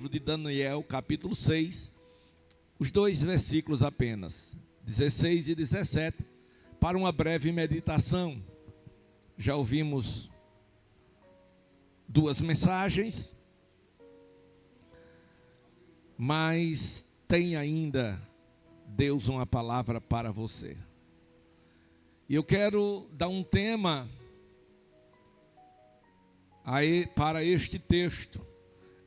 livro de Daniel, capítulo 6, os 2 versículos apenas, 16 e 17, para uma breve meditação. Já ouvimos 2 mensagens, mas tem ainda Deus uma palavra para você. E eu quero dar um tema para este texto,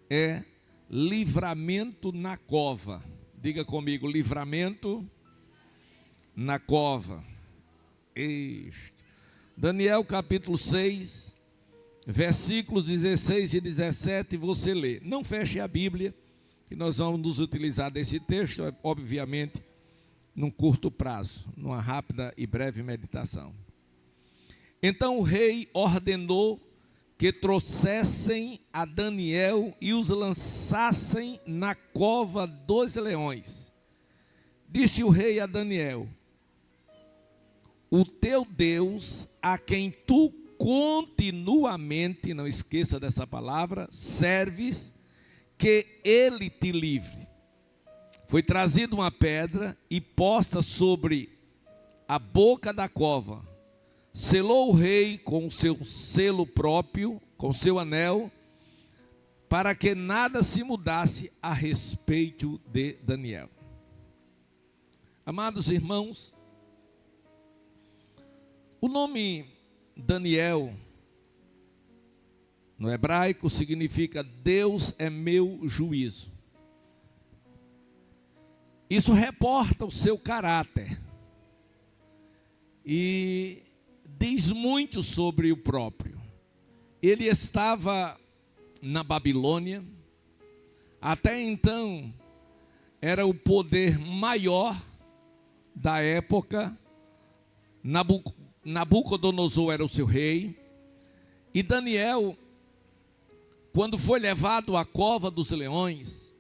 é livramento na cova. Diga comigo, livramento na cova. Daniel capítulo 6, versículos 16 e 17, você lê. Não feche a Bíblia, que nós vamos nos utilizar desse texto, obviamente, num curto prazo, numa rápida e breve meditação. Então o rei ordenou que trouxessem a Daniel e os lançassem na cova dos leões. Disse o rei a Daniel: o teu Deus, a quem tu continuamente, não esqueça dessa palavra, serves, que ele te livre. Foi trazida uma pedra e posta sobre a boca da cova. Selou o rei com o seu selo próprio, com seu anel, para que nada se mudasse a respeito de Daniel. Amados irmãos, o nome Daniel, no hebraico, significa Deus é meu juízo. Isso reporta o seu caráter e diz muito sobre o próprio. Ele estava na Babilônia, até então era o poder maior da época. Nabucodonosor era o seu rei, e Daniel, quando foi levado à cova dos leões,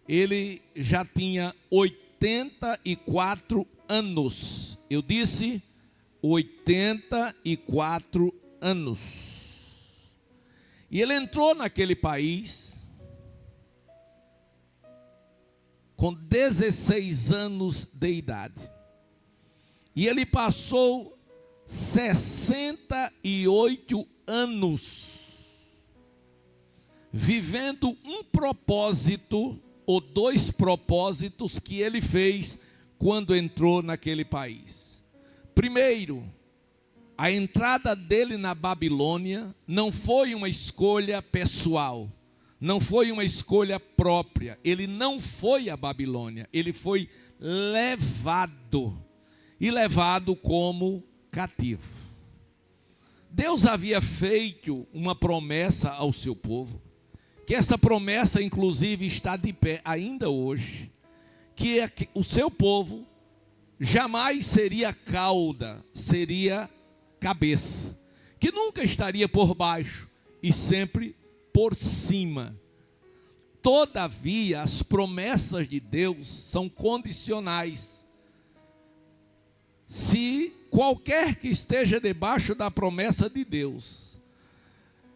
ele já tinha 84 anos. Eu disse 84 anos. E ele entrou naquele país com 16 anos de idade. E ele passou 68 anos vivendo um propósito ou 2 propósitos que ele fez quando entrou naquele país. Primeiro, a entrada dele na Babilônia não foi uma escolha pessoal, não foi uma escolha própria. Ele não foi à Babilônia, ele foi levado, e levado como cativo. Deus havia feito uma promessa ao seu povo, que essa promessa inclusive está de pé ainda hoje, que é que o seu povo jamais seria cauda, seria cabeça, que nunca estaria por baixo e sempre por cima. Todavia, as promessas de Deus são condicionais. Se qualquer que esteja debaixo da promessa de Deus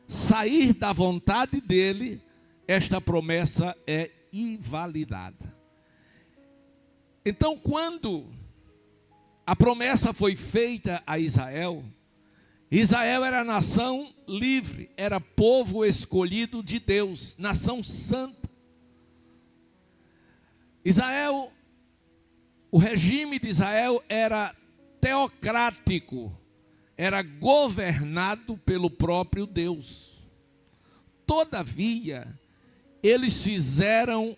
sair da vontade dele, esta promessa é invalidada. Então, quando a promessa foi feita a Israel, Israel era nação livre, era povo escolhido de Deus, nação santa. Israel, o regime de Israel era teocrático, era governado pelo próprio Deus. Todavia, eles fizeram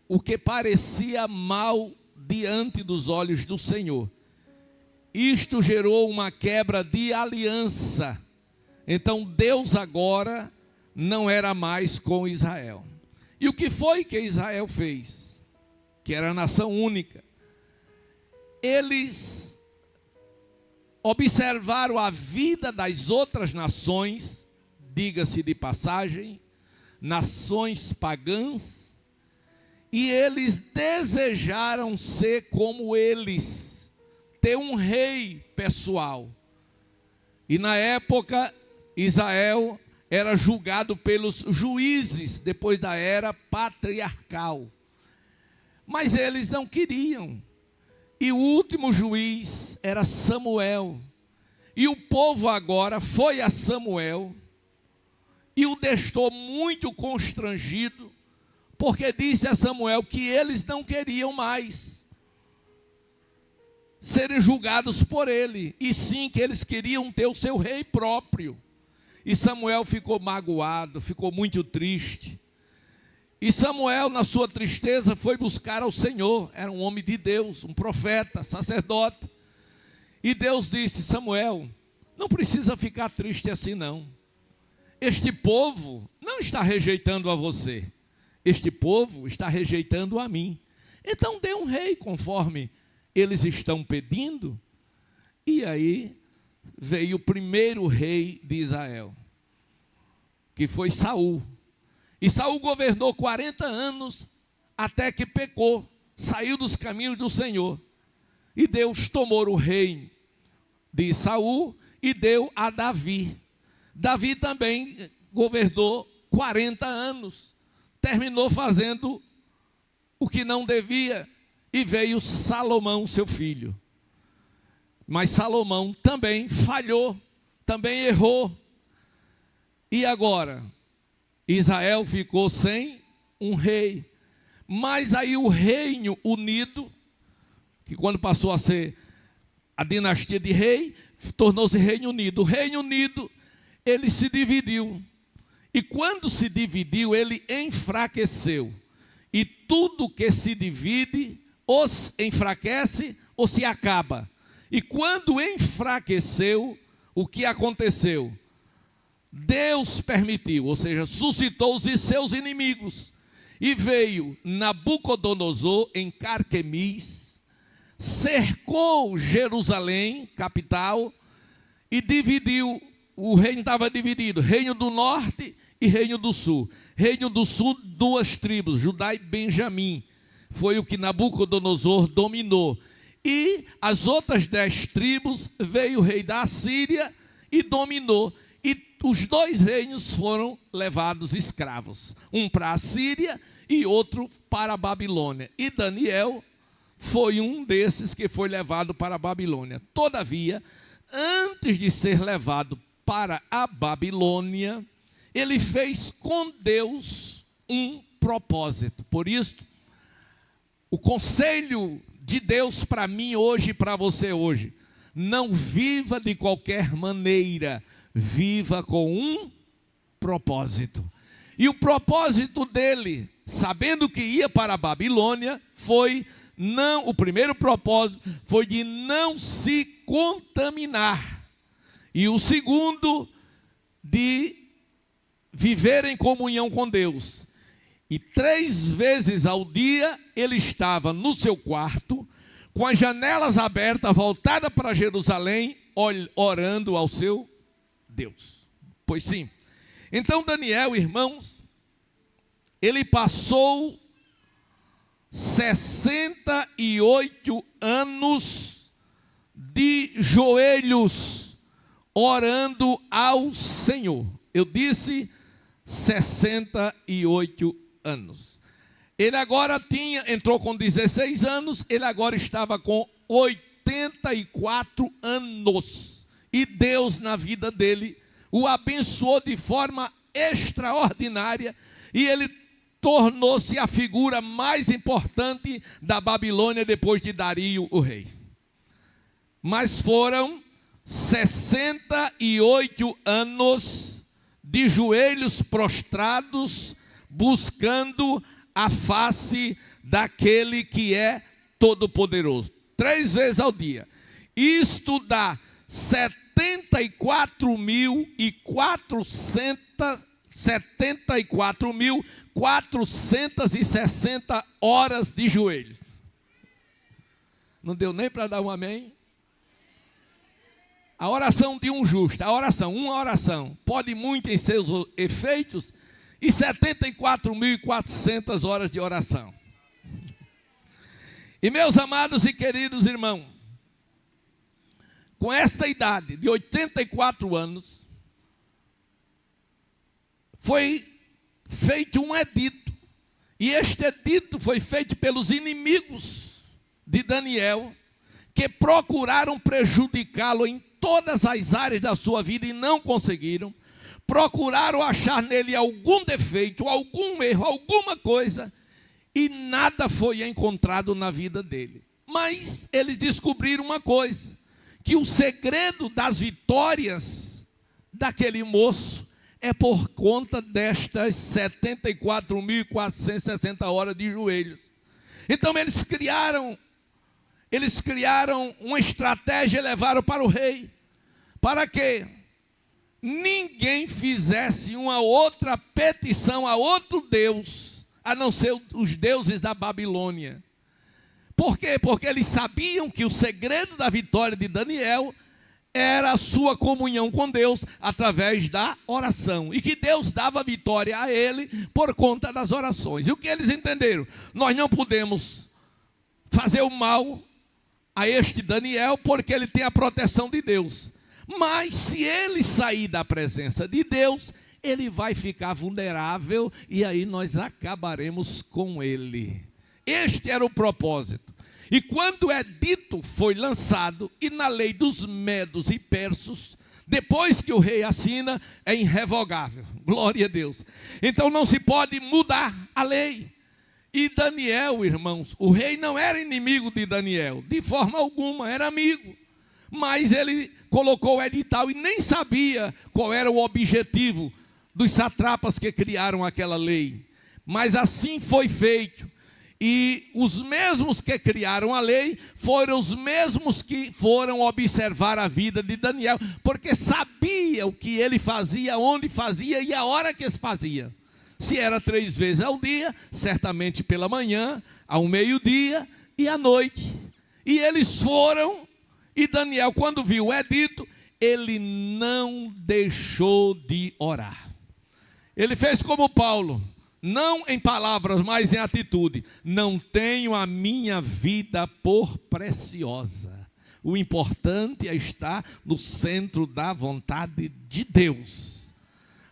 o que parecia mal diante dos olhos do Senhor. Isto gerou uma quebra de aliança. Então Deus agora não era mais com Israel. E o que foi que Israel fez? Que era nação única. Eles observaram a vida das outras nações, diga-se de passagem, nações pagãs, e eles desejaram ser como eles, ter um rei pessoal. E na época, Israel era julgado pelos juízes depois da era patriarcal. Mas eles não queriam. E o último juiz era Samuel. E o povo agora foi a Samuel e o deixou muito constrangido, porque disse a Samuel que eles não queriam mais serem julgados por ele, e sim que eles queriam ter o seu rei próprio. E Samuel ficou magoado, ficou muito triste. E Samuel, na sua tristeza, foi buscar ao Senhor. Era um homem de Deus, um profeta, sacerdote. E Deus disse: Samuel, não precisa ficar triste assim não. Este povo não está rejeitando a você. Este povo está rejeitando a mim. Então dê um rei conforme eles estão pedindo. E aí veio o primeiro rei de Israel, que foi Saul. E Saul governou 40 anos até que pecou, saiu dos caminhos do Senhor. E Deus tomou o reino de Saul e deu a Davi. Davi também governou 40 anos, terminou fazendo o que não devia, e veio Salomão, seu filho. Mas Salomão também falhou, também errou. E agora, Israel ficou sem um rei. Mas aí o Reino Unido, que quando passou a ser a dinastia de rei, tornou-se Reino Unido. O Reino Unido, ele se dividiu. E quando se dividiu, ele enfraqueceu. E tudo que se divide, ou se enfraquece, ou se acaba. E quando enfraqueceu, o que aconteceu? Deus permitiu, ou seja, suscitou os seus inimigos. E veio Nabucodonosor em Carquemis, cercou Jerusalém, capital, e dividiu. O reino estava dividido, reino do norte e reino do sul. Reino do sul, 2 tribos, Judá e Benjamim. Foi o que Nabucodonosor dominou. E as outras 10 tribos, veio o rei da Assíria e dominou. E os 2 reinos foram levados escravos. Um para a Síria e outro para a Babilônia. E Daniel foi um desses que foi levado para a Babilônia. Todavia, antes de ser levado para a Babilônia, ele fez com Deus um propósito. Por isso, o conselho de Deus para mim hoje e para você hoje: não viva de qualquer maneira, viva com um propósito. E o propósito dele, sabendo que ia para a Babilônia, o primeiro propósito foi de não se contaminar. E o segundo, de viver em comunhão com Deus. E 3 vezes ao dia ele estava no seu quarto, com as janelas abertas, voltada para Jerusalém, orando ao seu Deus. Pois sim. Então Daniel, irmãos, ele passou 68 anos de joelhos, orando ao Senhor. Eu disse 68 anos. Ele agora entrou com 16 anos, ele agora estava com 84 anos. E Deus, na vida dele, o abençoou de forma extraordinária, e ele tornou-se a figura mais importante da Babilônia depois de Dario, o rei. Mas foram 68 anos de joelhos prostrados, buscando a face daquele que é todo-poderoso. 3 vezes ao dia. Isto dá 74.460 horas de joelhos. Não deu nem para dar um amém? A oração de um justo, uma oração, pode muito em seus efeitos, e 74.400 horas de oração. E meus amados e queridos irmãos, com esta idade de 84 anos, foi feito um edito. E este edito foi feito pelos inimigos de Daniel, que procuraram prejudicá-lo em todas as áreas da sua vida e não conseguiram. Procuraram achar nele algum defeito, algum erro, alguma coisa, e nada foi encontrado na vida dele. Mas eles descobriram uma coisa, que o segredo das vitórias daquele moço é por conta destas 74.460 horas de joelhos. Então eles criaram uma estratégia e levaram para o rei, para que ninguém fizesse uma outra petição a outro Deus, a não ser os deuses da Babilônia. Por quê? Porque eles sabiam que o segredo da vitória de Daniel era a sua comunhão com Deus através da oração, e que Deus dava vitória a ele por conta das orações. E o que eles entenderam? Nós não podemos fazer o mal a este Daniel, porque ele tem a proteção de Deus. Mas se ele sair da presença de Deus, ele vai ficar vulnerável, e aí nós acabaremos com ele. Este era o propósito. E quando o edito foi lançado, e na lei dos medos e persos, depois que o rei assina, é irrevogável. Glória a Deus. Então não se pode mudar a lei. E Daniel, irmãos, o rei não era inimigo de Daniel, de forma alguma, era amigo. Mas ele colocou o edital e nem sabia qual era o objetivo dos satrapas que criaram aquela lei. Mas assim foi feito. E os mesmos que criaram a lei foram os mesmos que foram observar a vida de Daniel, porque sabia o que ele fazia, onde fazia e a hora que se fazia. Se era 3 vezes ao dia, certamente pela manhã, ao meio-dia e à noite. E eles foram, e Daniel, quando viu o edito, ele não deixou de orar. Ele fez como Paulo, não em palavras, mas em atitude. Não tenho a minha vida por preciosa. O importante é estar no centro da vontade de Deus.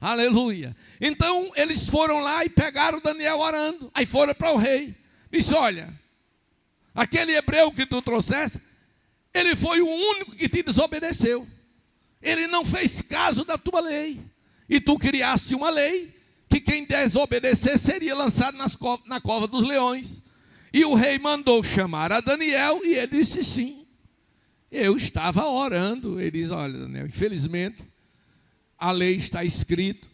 Aleluia. Então eles foram lá e pegaram Daniel orando. Aí foram para o rei. Disse: olha, aquele hebreu que tu trouxeste, ele foi o único que te desobedeceu. Ele não fez caso da tua lei. E tu criaste uma lei que quem desobedecer seria lançado na cova dos leões. E o rei mandou chamar a Daniel e ele disse sim. Eu estava orando. Ele diz: olha, Daniel, infelizmente a lei está escrita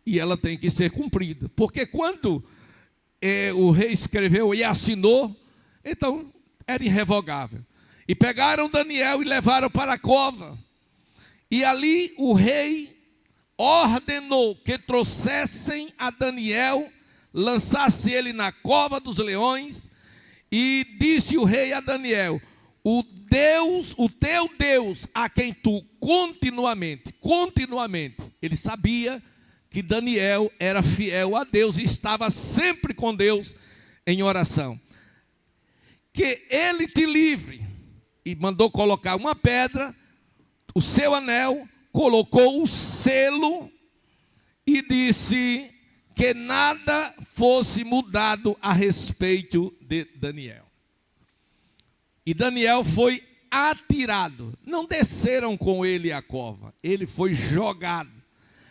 e ela tem que ser cumprida. Porque quando o rei escreveu e assinou, então era irrevogável. E pegaram Daniel e levaram para a cova. E ali o rei ordenou que trouxessem a Daniel, lançasse ele na cova dos leões, e disse o rei a Daniel: o teu Deus, a quem tu continuamente, ele sabia que Daniel era fiel a Deus e estava sempre com Deus em oração, que ele te livre. E mandou colocar uma pedra, o seu anel, colocou o selo e disse que nada fosse mudado a respeito de Daniel. E Daniel foi atirado. Não desceram com ele à cova, ele foi jogado.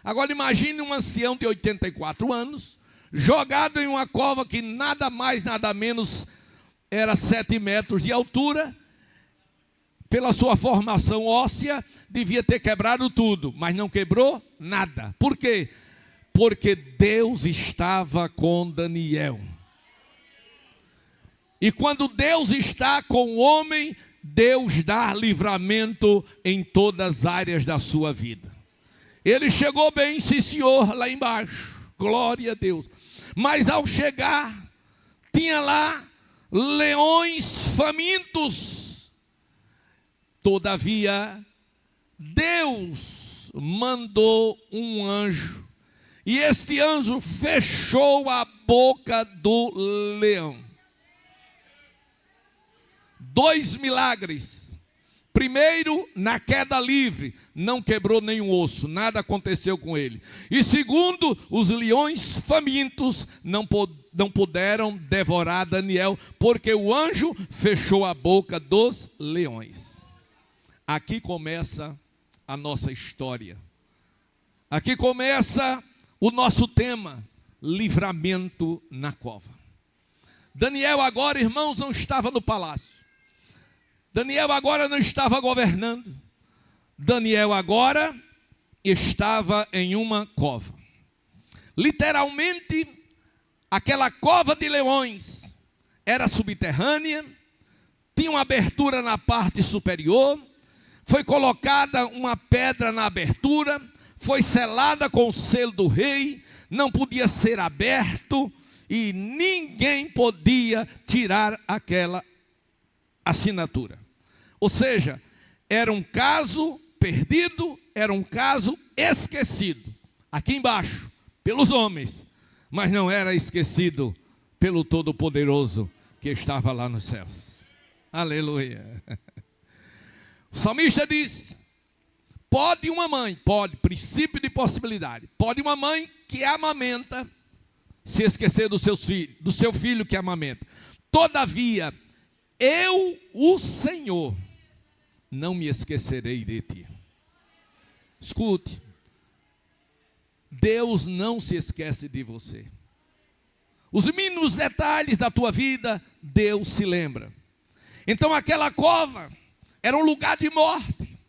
Agora imagine um ancião de 84 anos, jogado em uma cova que nada mais, nada menos era 7 metros de altura. Pela sua formação óssea, devia ter quebrado tudo, mas não quebrou nada. Por quê? Porque Deus estava com Daniel. E quando Deus está com o homem, Deus dá livramento em todas as áreas da sua vida. Ele chegou bem, sim senhor, lá embaixo, glória a Deus. Mas ao chegar, tinha lá leões famintos. Todavia, Deus mandou um anjo, e este anjo fechou a boca do leão. 2 milagres. Primeiro, na queda livre, não quebrou nenhum osso, nada aconteceu com ele. E segundo, os leões famintos não puderam devorar Daniel, porque o anjo fechou a boca dos leões. Aqui começa a nossa história. Aqui começa o nosso tema, livramento na cova. Daniel agora, irmãos, não estava no palácio. Daniel agora não estava governando. Daniel agora estava em uma cova. Literalmente, aquela cova de leões era subterrânea, tinha uma abertura na parte superior, foi colocada uma pedra na abertura, foi selada com o selo do rei, não podia ser aberto e ninguém podia tirar aquela assinatura. Ou seja, era um caso perdido, era um caso esquecido, aqui embaixo, pelos homens, mas não era esquecido pelo Todo-Poderoso que estava lá nos céus. Aleluia. O salmista diz: pode uma mãe, pode, princípio de possibilidade, pode uma mãe que amamenta se esquecer do seu filho que amamenta. Todavia, eu, o Senhor, não me esquecerei de ti. Escute, Deus não se esquece de você. Os mínimos detalhes da tua vida, Deus se lembra. Então aquela cova era um lugar de morte,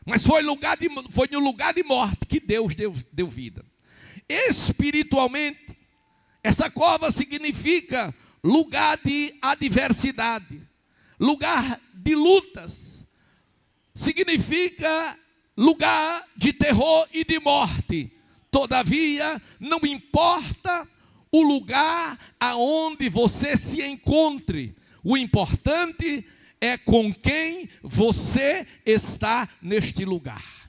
mas foi no lugar de morte que Deus deu vida. Espiritualmente, essa cova significa lugar de adversidade, lugar de lutas, significa lugar de terror e de morte. Todavia, não importa o lugar aonde você se encontre, o importante é com quem você está neste lugar.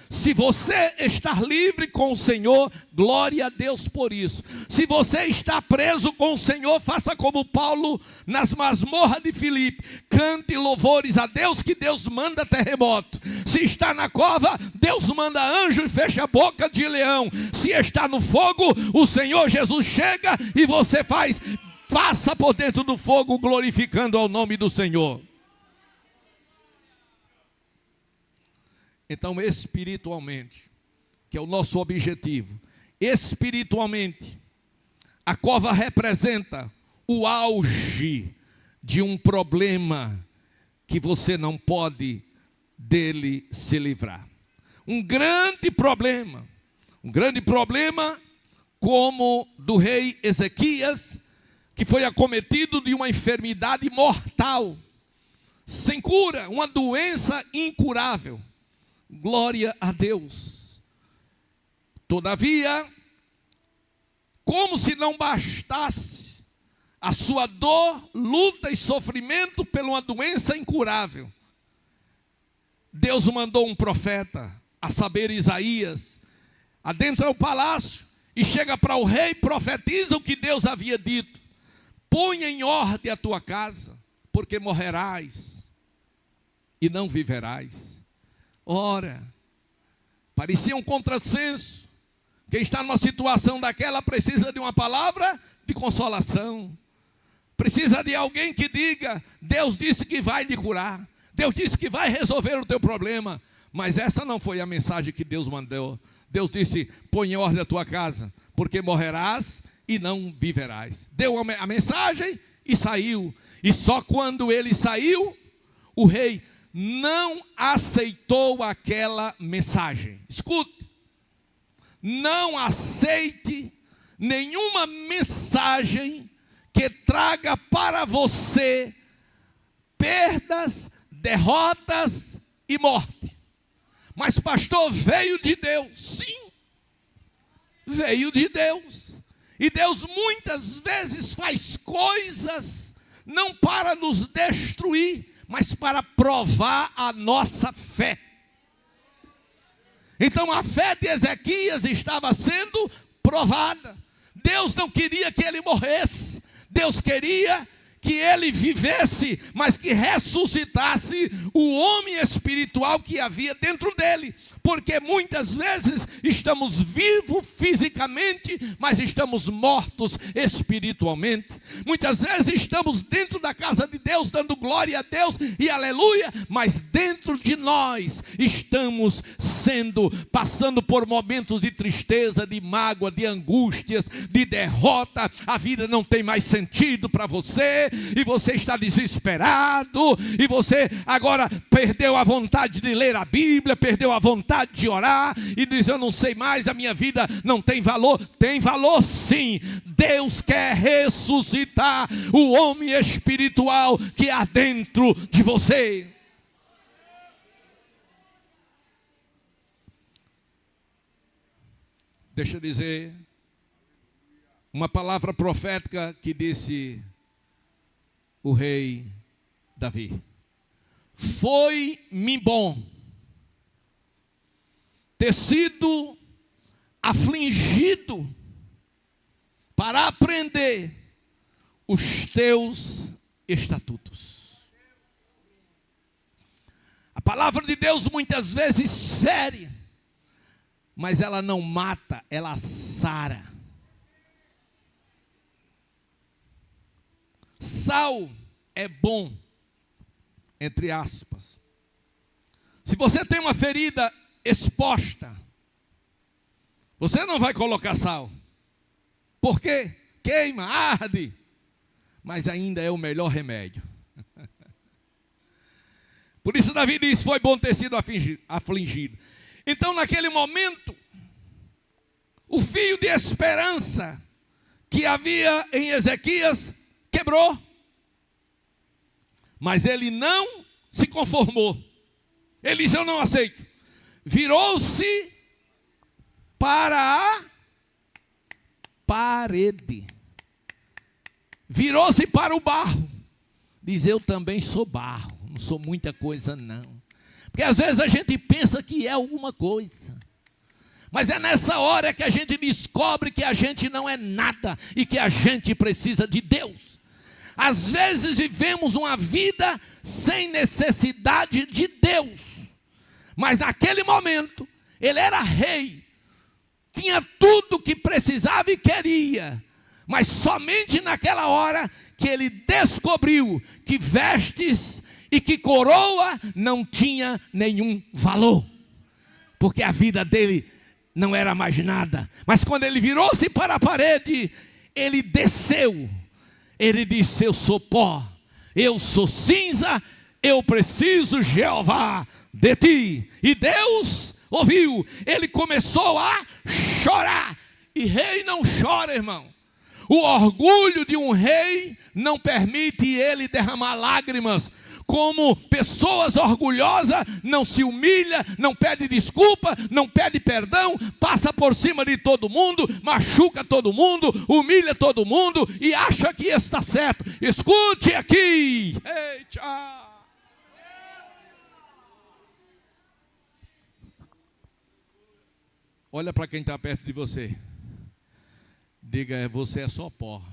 Se você está livre com o Senhor, glória a Deus por isso. Se você está preso com o Senhor, faça como Paulo nas masmorras de Filipe. Cante louvores a Deus, que Deus manda terremoto. Se está na cova, Deus manda anjo e fecha a boca de leão. Se está no fogo, o Senhor Jesus chega e você passa por dentro do fogo, glorificando ao nome do Senhor. Então, espiritualmente, que é o nosso objetivo, espiritualmente, a cova representa o auge de um problema que você não pode dele se livrar. Um grande problema como do rei Ezequias, que foi acometido de uma enfermidade mortal, sem cura, uma doença incurável. Glória a Deus. Todavia, como se não bastasse a sua dor, luta e sofrimento por uma doença incurável, Deus mandou um profeta, a saber Isaías, adentra o palácio e chega para o rei, profetiza o que Deus havia dito: põe em ordem a tua casa, porque morrerás e não viverás. Ora, parecia um contrassenso. Quem está numa situação daquela precisa de uma palavra de consolação. Precisa de alguém que diga: Deus disse que vai lhe curar. Deus disse que vai resolver o teu problema. Mas essa não foi a mensagem que Deus mandou. Deus disse: põe em ordem a tua casa, porque morrerás e não viverás. Deu a mensagem e saiu. E só quando ele saiu, o rei não aceitou aquela mensagem. Escute, não aceite nenhuma mensagem que traga para você perdas, derrotas e morte. Mas pastor, veio de Deus. Sim, veio de Deus. E Deus muitas vezes faz coisas não para nos destruir, mas para provar a nossa fé. Então a fé de Ezequias estava sendo provada. Deus não queria que ele morresse. Deus queria que ele vivesse, mas que ressuscitasse o homem espiritual que havia dentro dele. Porque muitas vezes estamos vivos fisicamente, mas estamos mortos espiritualmente. Muitas vezes estamos dentro da casa de Deus, dando glória a Deus e aleluia, mas dentro de nós estamos passando por momentos de tristeza, de mágoa, de angústias, de derrota. A vida não tem mais sentido para você, e você está desesperado, e você agora perdeu a vontade de ler a Bíblia, perdeu a vontade de orar, e diz: eu não sei mais, a minha vida não tem valor. Tem valor sim. Deus quer ressuscitar o homem espiritual que há dentro de você. Deixa eu dizer uma palavra profética que disse o rei Davi: foi-me bom ter sido afligido para aprender os teus estatutos. A palavra de Deus muitas vezes fere, mas ela não mata, ela sara. Sal é bom, entre aspas. Se você tem uma ferida exposta, você não vai colocar sal. Por quê? Queima, arde, mas ainda é o melhor remédio. Por isso Davi diz: foi bom ter sido afligido. Então naquele momento, o fio de esperança que havia em Ezequias quebrou. Mas ele não se conformou. Ele disse: eu não aceito. Virou-se para a parede. Virou-se para o barro. Diz: eu também sou barro. Não sou muita coisa não. Porque às vezes a gente pensa que é alguma coisa. Mas é nessa hora que a gente descobre que a gente não é nada e que a gente precisa de Deus. Às vezes vivemos uma vida sem necessidade de Deus. Mas naquele momento, ele era rei. Tinha tudo que precisava e queria. Mas somente naquela hora que ele descobriu que vestes e que coroa não tinha nenhum valor. Porque a vida dele não era mais nada. Mas quando ele virou-se para a parede, ele desceu. Ele disse: eu sou pó, eu sou cinza, eu preciso, Jeová, de ti. E Deus ouviu. Ele começou a chorar. E rei não chora, irmão. O orgulho de um rei não permite ele derramar lágrimas. Como pessoas orgulhosas, não se humilha, não pede desculpa, não pede perdão, passa por cima de todo mundo, machuca todo mundo, humilha todo mundo e acha que está certo. Escute aqui. Eita. Olha para quem está perto de você. Diga: você é só pó.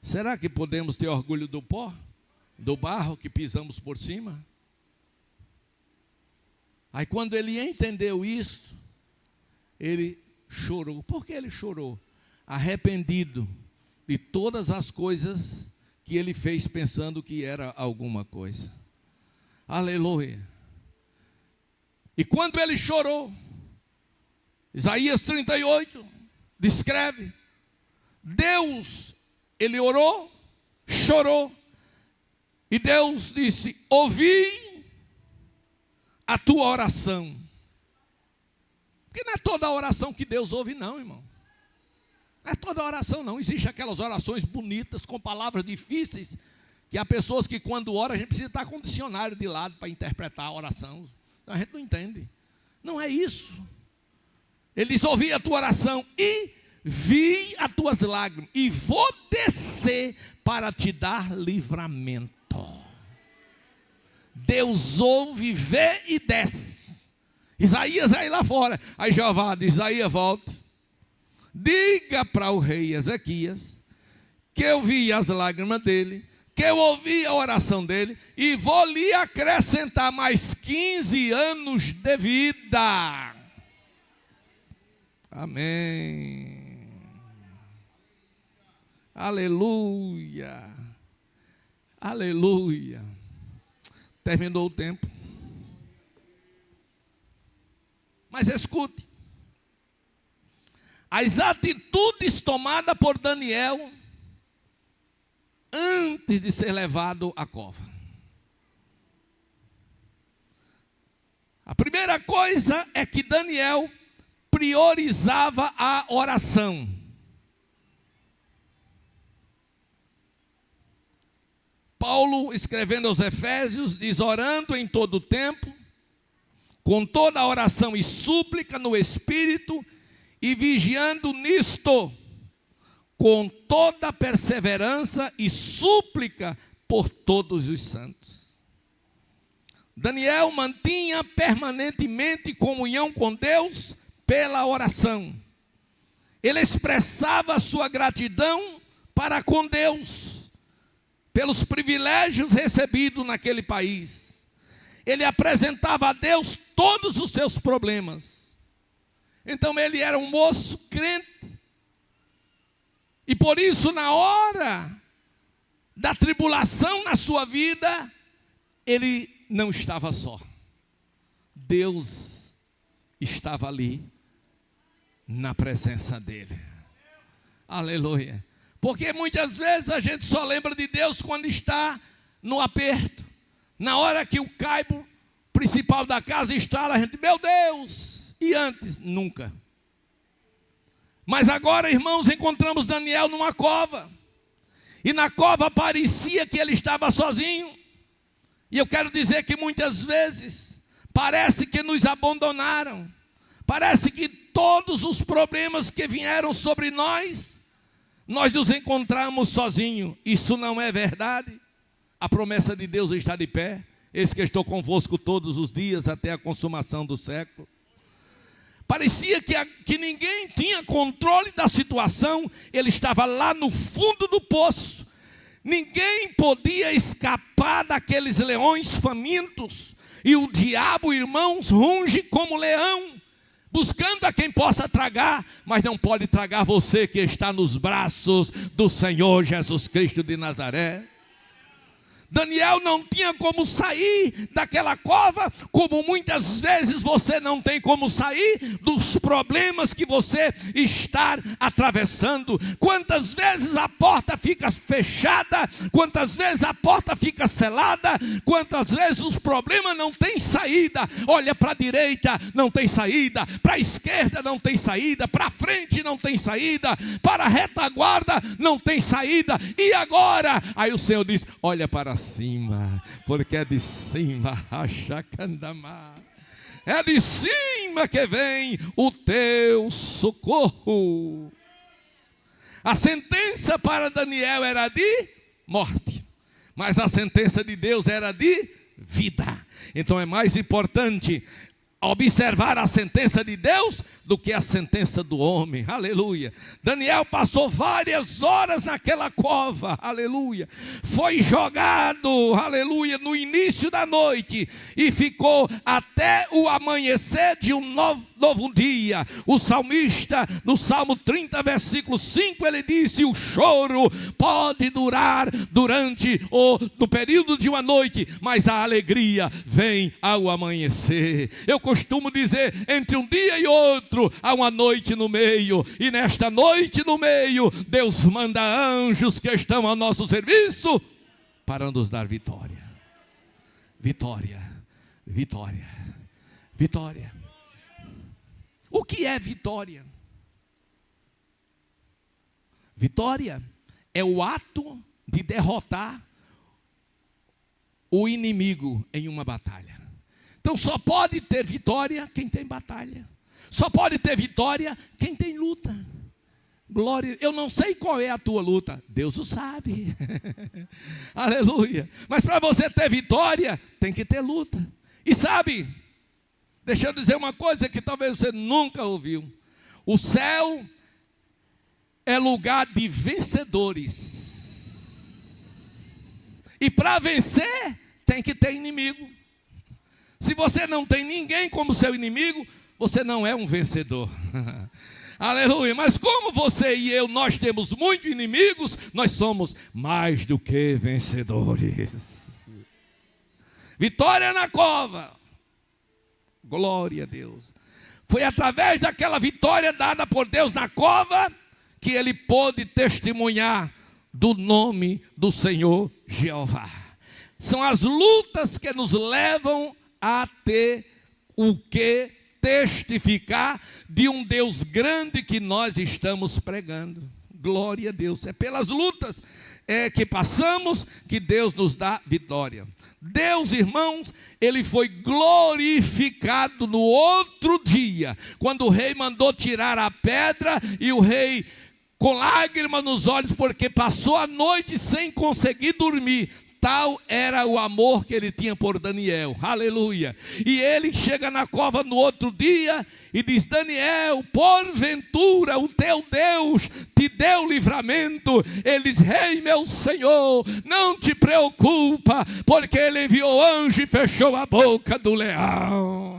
Será que podemos ter orgulho do pó? Do barro que pisamos por cima? Aí quando ele entendeu isso, ele chorou. Por que ele chorou? Arrependido de todas as coisas que ele fez pensando que era alguma coisa. Aleluia. E quando ele chorou, Isaías 38 descreve, Deus, ele orou, chorou, e Deus disse: ouvi a tua oração. Porque não é toda oração que Deus ouve não, irmão. Não é toda oração não. Existem aquelas orações bonitas, com palavras difíceis, que há pessoas que quando ora, a gente precisa estar com o dicionário de lado para interpretar a oração. A gente não entende. Não é isso. Ele diz: ouvi a tua oração e vi as tuas lágrimas, e vou descer para te dar livramento. Deus ouve, vê e desce. Isaías aí lá fora. Aí Jeová diz: Isaías, volta. diga para o rei Ezequias que eu vi as lágrimas dele, que eu ouvi a oração dele, e vou lhe acrescentar mais 15 anos de vida. Amém. Aleluia. Aleluia. Terminou o tempo. Mas escute. As atitudes tomadas por Daniel antes de ser levado à cova. A primeira coisa é que Daniel priorizava a oração. Paulo, escrevendo aos Efésios, diz: orando em todo o tempo, com toda a oração e súplica no Espírito, e vigiando nisto, com toda perseverança e súplica por todos os santos. Daniel mantinha permanentemente comunhão com Deus pela oração. Ele expressava a sua gratidão para com Deus, pelos privilégios recebidos naquele país. Ele apresentava a Deus todos os seus problemas. Então ele era um moço crente. E por isso, na hora da tribulação na sua vida, ele não estava só. Deus estava ali, na presença dele. Aleluia. Porque muitas vezes a gente só lembra de Deus quando está no aperto. Na hora que o caibo principal da casa instala, a gente, meu Deus! E antes, nunca. Mas agora, irmãos, encontramos Daniel numa cova. E na cova parecia que ele estava sozinho. E eu quero dizer que muitas vezes parece que nos abandonaram. Parece que todos os problemas que vieram sobre nós nos encontramos sozinhos. Isso não é verdade. A promessa de Deus está de pé. Eis que estou convosco todos os dias até a consumação do século. Parecia que ninguém tinha controle da situação. Ele estava lá no fundo do poço. Ninguém podia escapar daqueles leões famintos. E o diabo, irmãos, runge como leão, buscando a quem possa tragar, mas não pode tragar você que está nos braços do Senhor Jesus Cristo de Nazaré. Daniel não tinha como sair daquela cova, como muitas vezes você não tem como sair dos problemas que você está atravessando. Quantas vezes a porta fica fechada, quantas vezes a porta fica selada, quantas vezes os problemas não têm saída. Olha para a direita, não tem saída, para a esquerda não tem saída, para a frente não tem saída, para a retaguarda não tem saída. E agora? Aí o Senhor diz, olha para cima, porque é de cima, é de cima que vem o teu socorro. A sentença para Daniel era de morte, mas a sentença de Deus era de vida. Então é mais importante observar a sentença de Deus do que a sentença do homem. Aleluia. Daniel passou várias horas naquela cova. Aleluia. Foi jogado, aleluia, no início da noite e ficou até o amanhecer de um novo dia. O salmista, no Salmo 30, versículo 5, ele disse: o choro pode durar no período de uma noite, mas a alegria vem ao amanhecer. Eu costumo dizer, entre um dia e outro há uma noite no meio, e nesta noite no meio Deus manda anjos que estão ao nosso serviço para nos dar vitória. Vitória, vitória, vitória. O que é vitória? Vitória é o ato de derrotar o inimigo em uma batalha. Então só pode ter vitória quem tem batalha. Só pode ter vitória quem tem luta. Glória. Eu não sei qual é a tua luta, Deus o sabe. Aleluia. Mas para você ter vitória, tem que ter luta. E sabe, deixa eu dizer uma coisa que talvez você nunca ouviu. O céu é lugar de vencedores. E para vencer, tem que ter inimigo. Se você não tem ninguém como seu inimigo, você não é um vencedor. Aleluia. Mas como você e eu, nós temos muitos inimigos, nós somos mais do que vencedores. Vitória na cova. Glória a Deus. Foi através daquela vitória dada por Deus na cova que ele pôde testemunhar do nome do Senhor Jeová. São as lutas que nos levam a ter o que testificar de um Deus grande que nós estamos pregando. Glória a Deus. É pelas lutas que passamos que Deus nos dá vitória. Deus, irmãos, ele foi glorificado no outro dia, quando o rei mandou tirar a pedra e o rei, com lágrimas nos olhos, porque passou a noite sem conseguir dormir. Tal era o amor que ele tinha por Daniel, aleluia. E ele chega na cova no outro dia e diz: Daniel, porventura o teu Deus te deu livramento? Ele diz: rei meu senhor, não te preocupa, porque ele enviou anjo e fechou a boca do leão.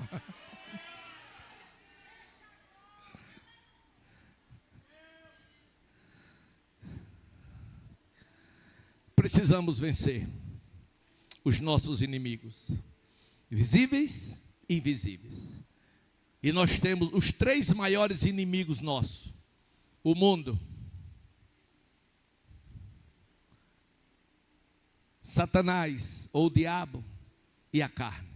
Precisamos vencer os nossos inimigos, visíveis e invisíveis. E nós temos os 3 maiores inimigos nossos: o mundo, Satanás ou o diabo e a carne.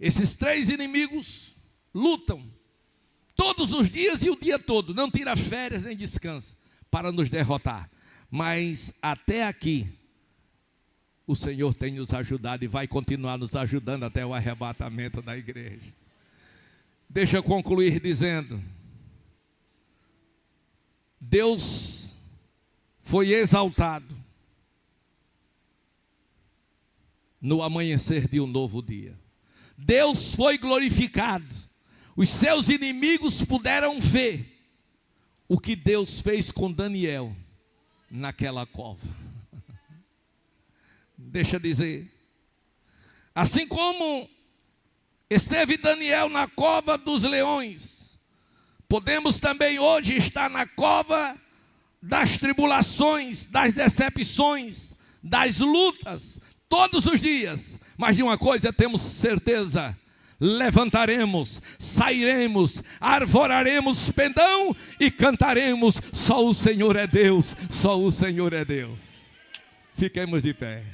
Esses 3 inimigos lutam todos os dias e o dia todo, não tira férias nem descanso para nos derrotar. Mas até aqui o Senhor tem nos ajudado e vai continuar nos ajudando até o arrebatamento da igreja. Deixa eu concluir dizendo: Deus foi exaltado no amanhecer de um novo dia. Deus foi glorificado. Os seus inimigos puderam ver o que Deus fez com Daniel naquela cova. Deixa eu dizer, assim como esteve Daniel na cova dos leões, podemos também hoje estar na cova das tribulações, das decepções, das lutas, todos os dias. Mas de uma coisa temos certeza: levantaremos, sairemos, arvoraremos pendão e cantaremos: só o Senhor é Deus, só o Senhor é Deus. Fiquemos de pé.